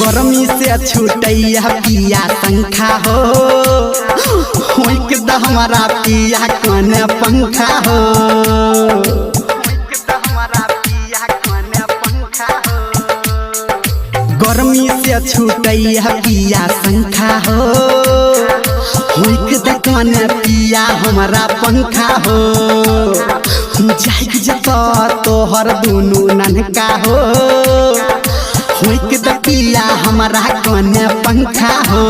गर्मी से छूटैया पिया पंखा हो होइक द हमारा पिया कने पंखा हो गर्मी से छूटैया पिया पंखा हो होइक द कने पिया हमारा पंखा हो जाइक जता तोहर दुनु ननका हो होइक द पिया हमारा कने पंखा हो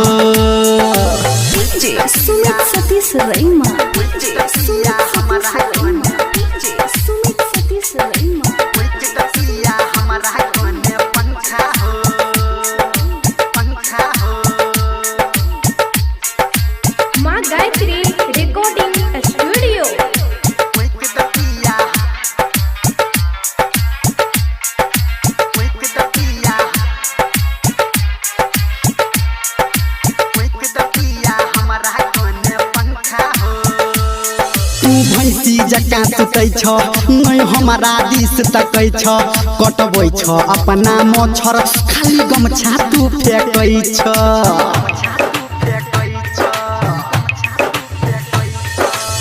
DJ Sumit Satish रईमा DJ Sumit Satish रईमा DJ Sumit Satish रईमा होइक द पिया हमारा कने पंखा हो पंखा हो मां गायत्री रिकॉर्डिंग स्टूडियो होइक द पिया होइक द पिया होइक द पिया हमारा कने पंखा हो तू भैंसी जका सुतै छ नै हमारा दिस तकै छ कटबै छ अपना मच्छर खाली गमछा तू फेकै छ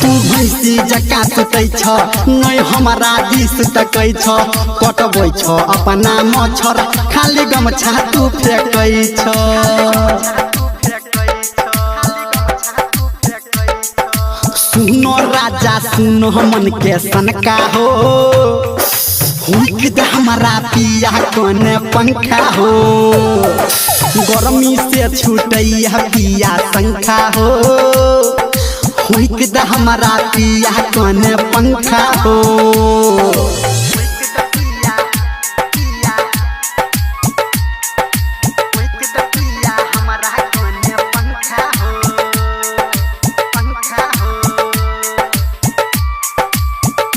तू भैंसी जका सुतै छ नै हमारा दिस तकै छ कटबै छ अपना मच्छर खाली गमछा तू फेकै छ सुनो राजा सुनो मन के सनका हो होइक द हमारा पिया कने पंखा हो गर्मी से छूटैया पिया पंखा हो होइक द हमारा पिया कने पंखा हो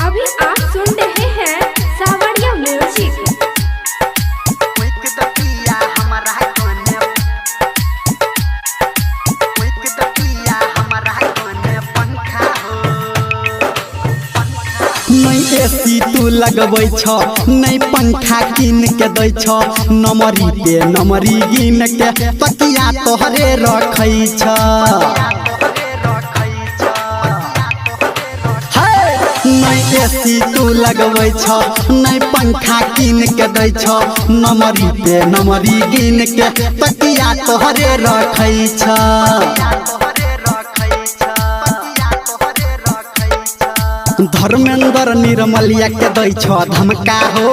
अभी आप सुन रहे हैं सावरिया म्यूजिक नै एसी तू लगबै छ नै पंखा किन के दै छ नमरी पे नमरी गिन के तकिया तोहरे रखै छ नै एसी तू लगबै छ नै पंखा किन के दै छ नमरी पे नमरी गिन के तकिया तोहरे रखै छ धर्मेंद्र निर्मलिया के दै छ धमका हो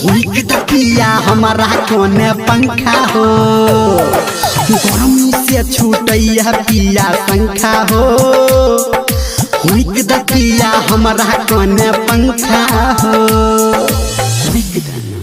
होइक द पिया हमारा कने पंखा हो गर्मी से छूटैया पिया पंखा हो होइक द पिया हमारा कने पंखा हो होइक द